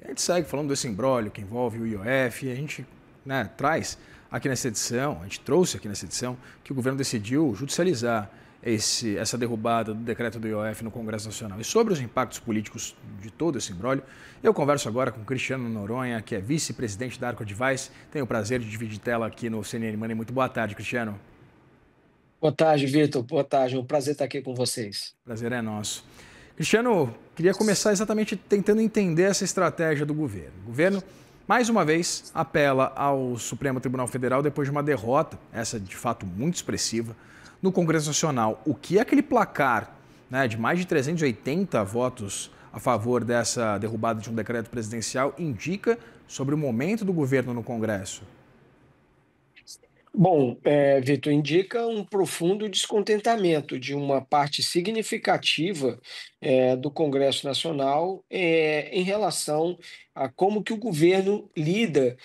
A gente segue falando desse imbróglio que envolve o IOF, e a gente, traz aqui nessa edição, a gente trouxe aqui nessa edição, que o governo decidiu judicializar essa derrubada do decreto do IOF no Congresso Nacional. E sobre os impactos políticos de todo esse imbróglio, eu converso agora com Cristiano Noronha, que é vice-presidente da Arco Advice. Tenho o prazer de dividir tela aqui no CNN Money. Muito boa tarde, Cristiano. Boa tarde, Vitor. Boa tarde. É um prazer estar aqui com vocês. Prazer é nosso. Cristiano, queria começar exatamente tentando entender essa estratégia do governo. O governo, mais uma vez, apela ao Supremo Tribunal Federal depois de uma derrota, essa de fato muito expressiva, no Congresso Nacional. O que aquele placar, de mais de 380 votos a favor dessa derrubada de um decreto presidencial indica sobre o momento do governo no Congresso? Bom, Vitor, indica um profundo descontentamento de uma parte significativa do Congresso Nacional em relação a como que o governo lida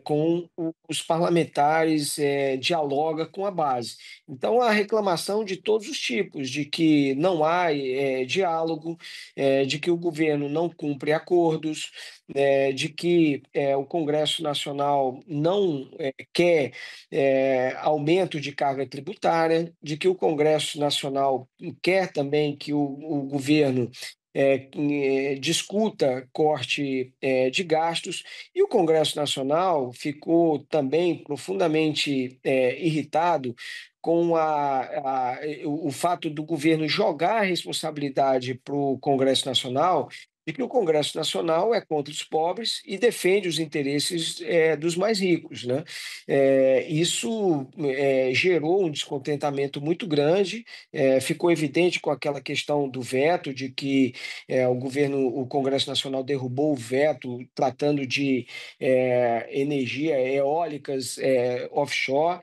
com os parlamentares, dialoga com a base. Então, há reclamação de todos os tipos, de que não há diálogo, de que o governo não cumpre acordos, de que o Congresso Nacional não quer aumento de carga tributária, de que o Congresso Nacional quer também que o governo discuta corte de gastos, e o Congresso Nacional ficou também profundamente irritado com o fato do governo jogar a responsabilidade para o Congresso Nacional, de que o Congresso Nacional é contra os pobres e defende os interesses dos mais ricos, né? Isso gerou um descontentamento muito grande, ficou evidente com aquela questão do veto, de que o Congresso Nacional derrubou o veto tratando de energia eólicas offshore,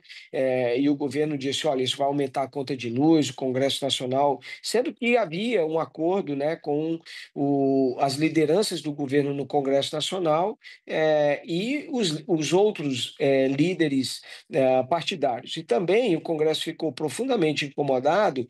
e o governo disse, olha, isso vai aumentar a conta de luz, o Congresso Nacional, sendo que havia um acordo, né, com as lideranças do governo no Congresso Nacional e os outros líderes partidários. E também o Congresso ficou profundamente incomodado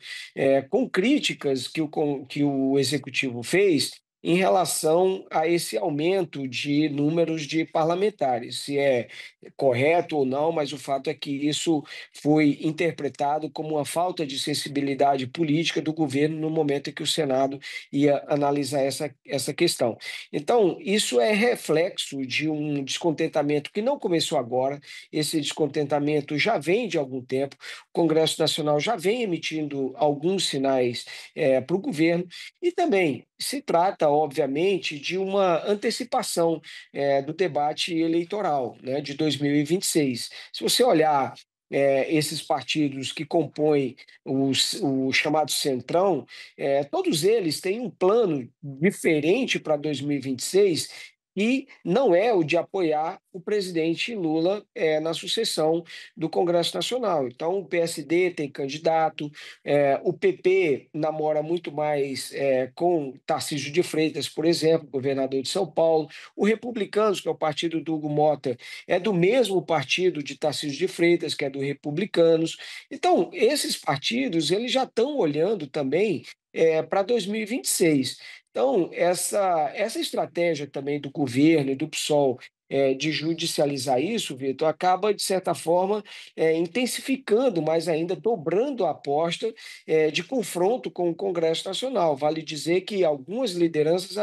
com críticas que o Executivo fez em relação a esse aumento de números de parlamentares, se é correto ou não, mas o fato é que isso foi interpretado como uma falta de sensibilidade política do governo no momento em que o Senado ia analisar essa questão. Então, isso é reflexo de um descontentamento que não começou agora, esse descontentamento já vem de algum tempo, o Congresso Nacional já vem emitindo alguns sinais para o governo, e também se trata, obviamente, de uma antecipação do debate eleitoral, né, de 2026. Se você olhar esses partidos que compõem o chamado Centrão, todos eles têm um plano diferente para 2026 e não é o de apoiar o presidente Lula na sucessão do Congresso Nacional. Então, o PSD tem candidato, o PP namora muito mais com Tarcísio de Freitas, por exemplo, governador de São Paulo. O Republicanos, que é o partido do Hugo Mota, é do mesmo partido de Tarcísio de Freitas, que é do Republicanos. Então, esses partidos eles já estão olhando também para 2026. Então, essa estratégia também do governo e do PSOL de judicializar isso, Vitor, acaba, de certa forma, intensificando mais ainda, dobrando a aposta de confronto com o Congresso Nacional. Vale dizer que algumas lideranças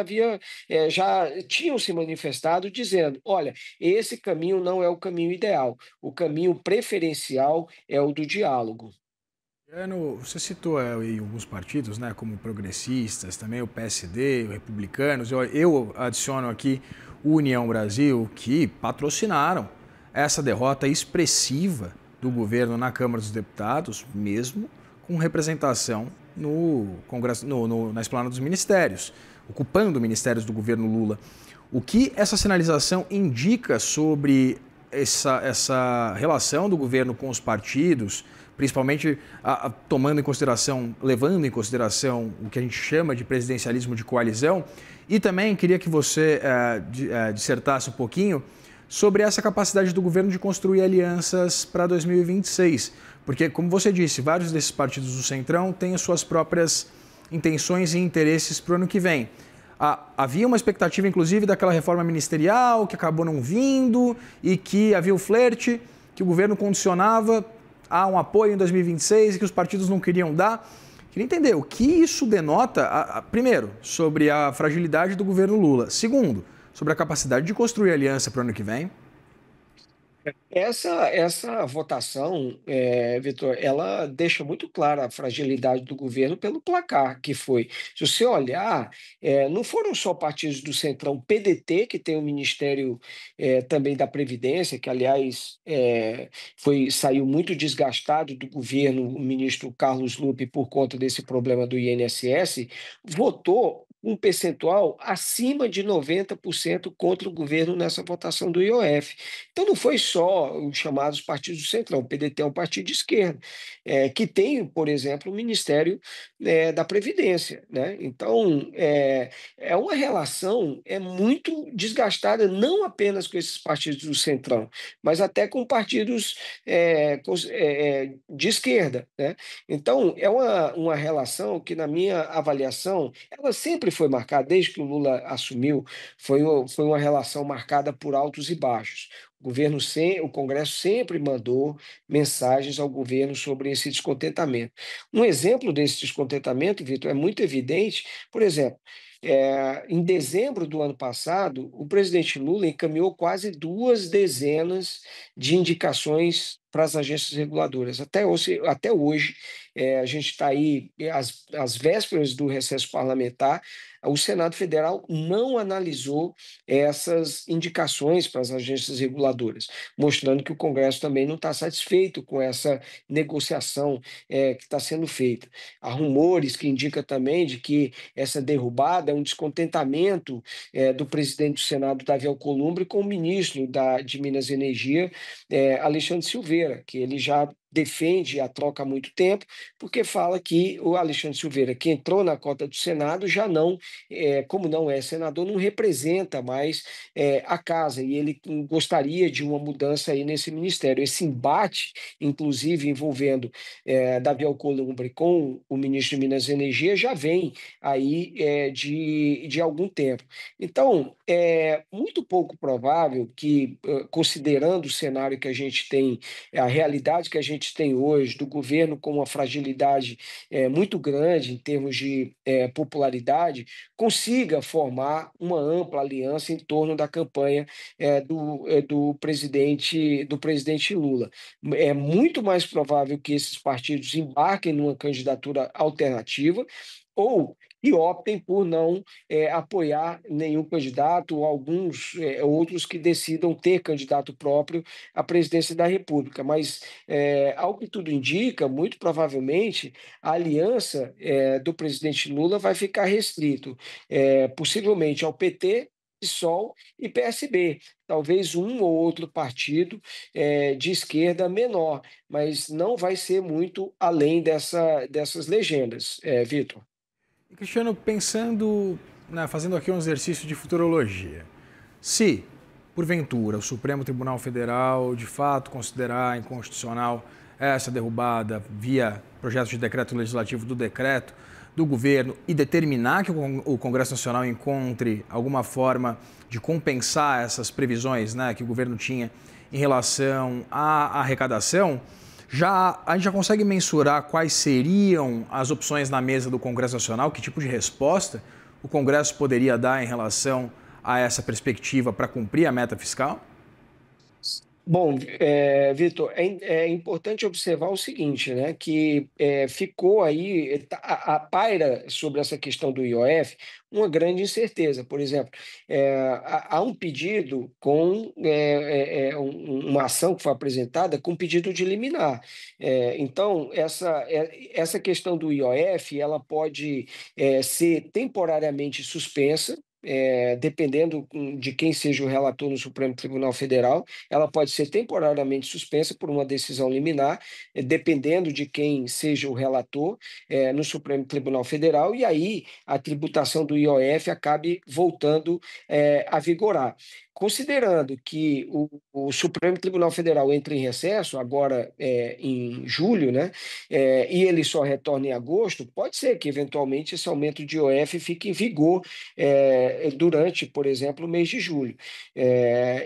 já tinham se manifestado dizendo: olha, esse caminho não é o caminho ideal, o caminho preferencial é o do diálogo. Você citou aí alguns partidos, como progressistas, também o PSD, o Republicanos. Eu adiciono aqui o União Brasil, que patrocinaram essa derrota expressiva do governo na Câmara dos Deputados, mesmo com representação no Congresso, na esplanada dos ministérios, ocupando ministérios do governo Lula. O que essa sinalização indica sobre essa relação do governo com os partidos, principalmente levando em consideração o que a gente chama de presidencialismo de coalizão? E também queria que você dissertasse um pouquinho sobre essa capacidade do governo de construir alianças para 2026. Porque, como você disse, vários desses partidos do Centrão têm as suas próprias intenções e interesses para o ano que vem. Havia uma expectativa, inclusive, daquela reforma ministerial que acabou não vindo e que havia o flerte, que o governo condicionava a um apoio em 2026 e que os partidos não queriam dar. Queria entender o que isso denota, primeiro, sobre a fragilidade do governo Lula. Segundo, sobre a capacidade de construir aliança para o ano que vem. Essa votação, Vitor, ela deixa muito clara a fragilidade do governo pelo placar que foi. Se você olhar, não foram só partidos do Centrão, o PDT, que tem o Ministério também da Previdência, que, aliás, saiu muito desgastado do governo, o ministro Carlos Lupe, por conta desse problema do INSS, votou um percentual acima de 90% contra o governo nessa votação do IOF. Então, não foi só os chamados partidos do Centrão, o PDT é um partido de esquerda, que tem, por exemplo, o Ministério da Previdência. Né? Então, é uma relação muito desgastada, não apenas com esses partidos do Centrão, mas até com partidos de esquerda. Né? Então, é uma relação que, na minha avaliação, ela sempre foi marcada, desde que o Lula assumiu, foi uma relação marcada por altos e baixos. O Congresso sempre mandou mensagens ao governo sobre esse descontentamento. Um exemplo desse descontentamento, Vitor, é muito evidente. Por exemplo, em dezembro do ano passado, o presidente Lula encaminhou quase 2 dezenas de indicações para as agências reguladoras. Até hoje, a gente está aí às vésperas do recesso parlamentar, o Senado Federal não analisou essas indicações para as agências reguladoras, mostrando que o Congresso também não está satisfeito com essa negociação que está sendo feita. Há rumores que indicam também de que essa derrubada é um descontentamento do presidente do Senado, Davi Alcolumbre, com o ministro de Minas e Energia, Alexandre Silveira, que ele já defende a troca há muito tempo, porque fala que o Alexandre Silveira, que entrou na cota do Senado, já não, como não é senador, não representa mais a casa, e ele gostaria de uma mudança aí nesse ministério. Esse embate, inclusive envolvendo Davi Alcolumbre com o ministro de Minas e Energia, já vem aí de algum tempo. Então, é muito pouco provável que, considerando o cenário que a gente tem, a realidade que a gente tem hoje, do governo com uma fragilidade muito grande em termos de popularidade, consiga formar uma ampla aliança em torno da campanha do presidente Lula. É muito mais provável que esses partidos embarquem numa candidatura alternativa ou que optem por não apoiar nenhum candidato, ou alguns outros que decidam ter candidato próprio à presidência da República. Mas, ao que tudo indica, muito provavelmente a aliança do presidente Lula vai ficar restrito, possivelmente ao PT, PSOL e PSB, talvez um ou outro partido de esquerda menor, mas não vai ser muito além dessas legendas, Vitor. E, Cristiano, pensando, né, fazendo aqui um exercício de futurologia, se, porventura, o Supremo Tribunal Federal de fato considerar inconstitucional essa derrubada via projeto de decreto legislativo do decreto do governo e determinar que o Congresso Nacional encontre alguma forma de compensar essas previsões, né, que o governo tinha em relação à arrecadação, a gente já consegue mensurar quais seriam as opções na mesa do Congresso Nacional, que tipo de resposta o Congresso poderia dar em relação a essa perspectiva para cumprir a meta fiscal? Bom, Vitor, é importante observar o seguinte, né, que ficou aí, paira sobre essa questão do IOF uma grande incerteza. Por exemplo, há um pedido uma ação que foi apresentada com pedido de liminar. Então, essa questão do IOF, ela pode ser temporariamente suspensa, dependendo de quem seja o relator no Supremo Tribunal Federal, ela pode ser temporariamente suspensa por uma decisão liminar, dependendo de quem seja o relator no Supremo Tribunal Federal, e aí a tributação do IOF acabe voltando a vigorar. considerando que o Supremo Tribunal Federal entra em recesso agora, em julho, né, e ele só retorna em agosto, pode ser que eventualmente esse aumento de IOF fique em vigor, durante, por exemplo, o mês de julho.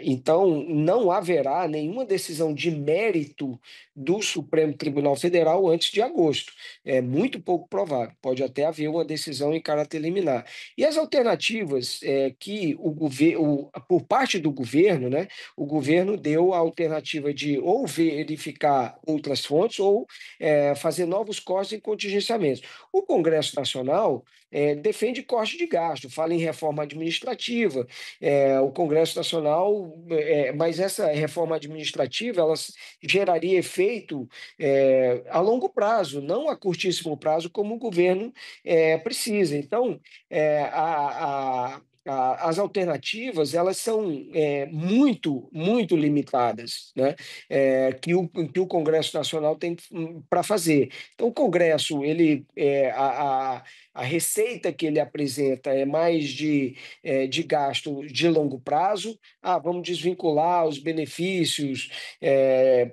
Então, não haverá nenhuma decisão de mérito do Supremo Tribunal Federal antes de agosto. É muito pouco provável, pode até haver uma decisão em caráter liminar. E as alternativas que por parte do governo, né, o governo deu a alternativa de ou verificar outras fontes ou fazer novos cortes e contingenciamentos. O Congresso Nacional defende corte de gasto, fala em reforma administrativa. O Congresso Nacional, mas essa reforma administrativa ela geraria efeito a longo prazo, não a curtíssimo prazo, como o governo precisa. Então, as alternativas elas são muito limitadas, né? Que o Congresso Nacional tem para fazer. Então, o Congresso, a receita que ele apresenta é mais de gasto de longo prazo. Vamos desvincular os benefícios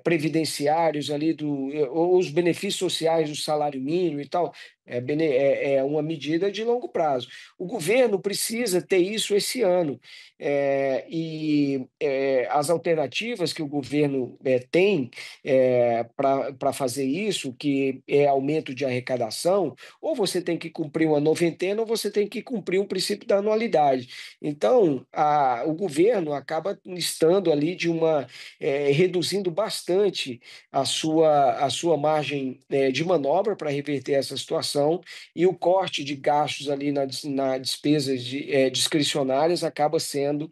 previdenciários ali ou os benefícios sociais do salário mínimo e tal. É uma medida de longo prazo. O governo precisa ter isso esse ano. As alternativas que o governo tem para fazer isso, que é aumento de arrecadação, ou você tem que cumprir uma noventena, ou você tem que cumprir um princípio da anualidade. Então, o governo acaba estando ali reduzindo bastante a sua margem de manobra para reverter essa situação, e o corte de gastos ali na despesas discricionárias acaba sendo,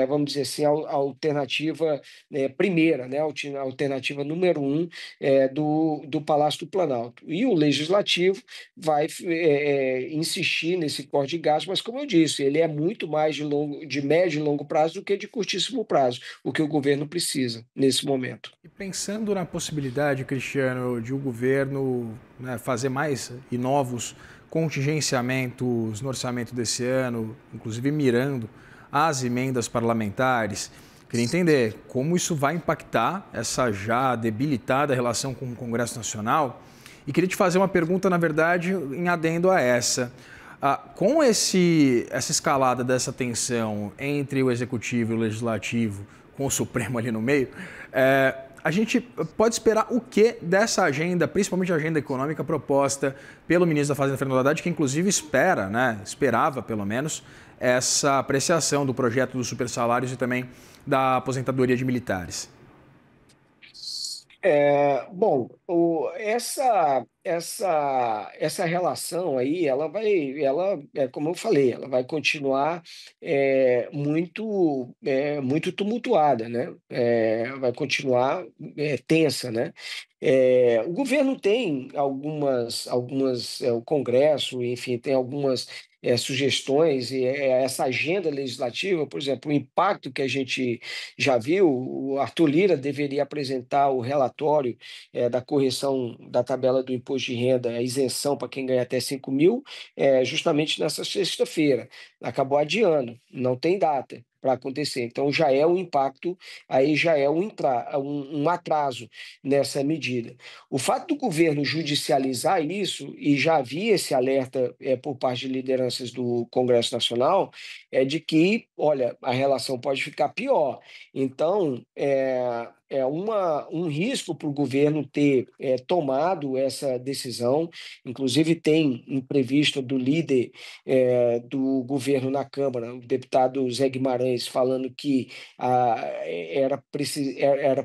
vamos dizer assim, a alternativa primeira, né, a alternativa número um do Palácio do Planalto. E o Legislativo vai insistir nesse corte de gastos, mas como eu disse, ele é muito mais de médio e longo prazo do que de curtíssimo prazo, o que o governo precisa nesse momento. E pensando na possibilidade, Cristiano, de o governo, né, fazer mais e novos contingenciamentos no orçamento desse ano, inclusive mirando as emendas parlamentares, queria entender como isso vai impactar essa já debilitada relação com o Congresso Nacional. E queria te fazer uma pergunta, na verdade, em adendo a essa. Com essa escalada dessa tensão entre o Executivo e o Legislativo, com o Supremo ali no meio, a gente pode esperar o que dessa agenda, principalmente a agenda econômica proposta pelo ministro da Fazenda, Fernando Haddad, que inclusive esperava pelo menos, essa apreciação do projeto dos supersalários e também da aposentadoria de militares? Bom, essa relação aí, como eu falei, ela vai continuar muito tumultuada, né? Vai continuar tensa, né? O governo tem o Congresso, enfim, tem algumas sugestões, e essa agenda legislativa, por exemplo, o impacto que a gente já viu, o Arthur Lira deveria apresentar o relatório da correção da tabela do imposto de renda, a isenção para quem ganha até 5 mil, justamente nessa sexta-feira. Acabou adiando, não tem data para acontecer. Então já é um impacto, aí já é um atraso nessa medida. O fato do governo judicializar isso, e já havia esse alerta por parte de lideranças do Congresso Nacional, é de que, olha, a relação pode ficar pior. Então, um risco para o governo ter tomado essa decisão. Inclusive, tem imprevisto do líder do governo na Câmara, o deputado Zé Guimarães, falando que era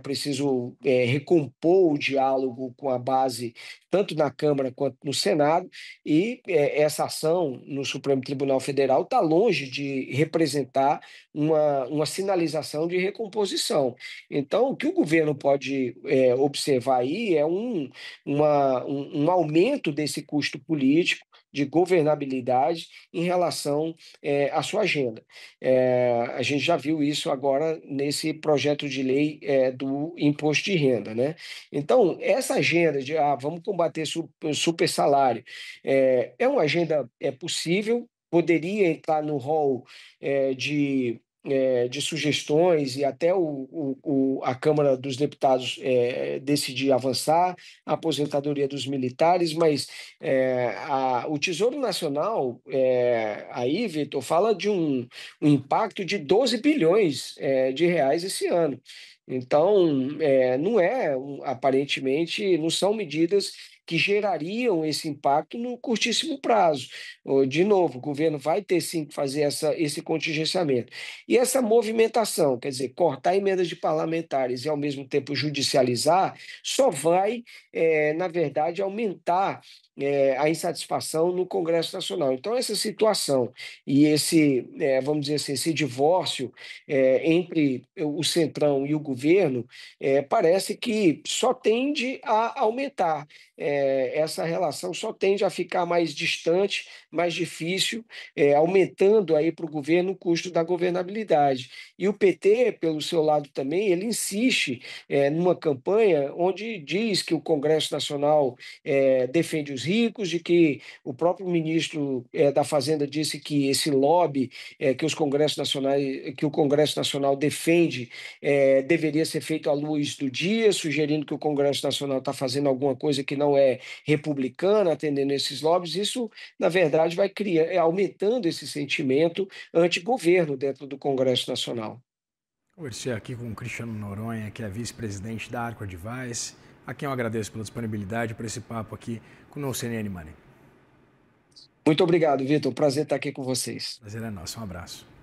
preciso recompor o diálogo com a base, tanto na Câmara quanto no Senado, e essa ação no Supremo Tribunal Federal está longe de representar uma sinalização de recomposição. Então, o que o governo pode observar aí é um aumento desse custo político, de governabilidade em relação à sua agenda. A gente já viu isso agora nesse projeto de lei do imposto de renda, né? Então, essa agenda de vamos combater super salário é uma agenda possível, poderia entrar no rol de de sugestões e até a Câmara dos Deputados decidir avançar, a aposentadoria dos militares, mas o Tesouro Nacional, aí, Vitor, fala de um impacto de 12 bilhões de reais esse ano. Então, não aparentemente, não são medidas que gerariam esse impacto no curtíssimo prazo. De novo, o governo vai ter sim que fazer esse contingenciamento. E essa movimentação, quer dizer, cortar emendas de parlamentares e ao mesmo tempo judicializar, só vai, na verdade, aumentar a insatisfação no Congresso Nacional. Então, essa situação e vamos dizer assim, esse divórcio entre o Centrão e o governo, parece que só tende a aumentar. Essa relação só tende a ficar mais distante, mais difícil, aumentando aí para o governo o custo da governabilidade. E o PT, pelo seu lado também, ele insiste numa campanha onde diz que o Congresso Nacional defende os ricos, de que o próprio ministro da Fazenda disse que esse lobby que o Congresso Nacional defende deveria ser feito à luz do dia, sugerindo que o Congresso Nacional está fazendo alguma coisa que não é republicana, atendendo esses lobbies. Isso, na verdade, vai aumentando esse sentimento anti-governo dentro do Congresso Nacional. Conversei aqui com o Cristiano Noronha, que é vice-presidente da Arco Advice, a quem eu agradeço pela disponibilidade por esse papo aqui com o CNN Money. Muito obrigado, Vitor. Prazer estar aqui com vocês. Prazer é nosso. Um abraço.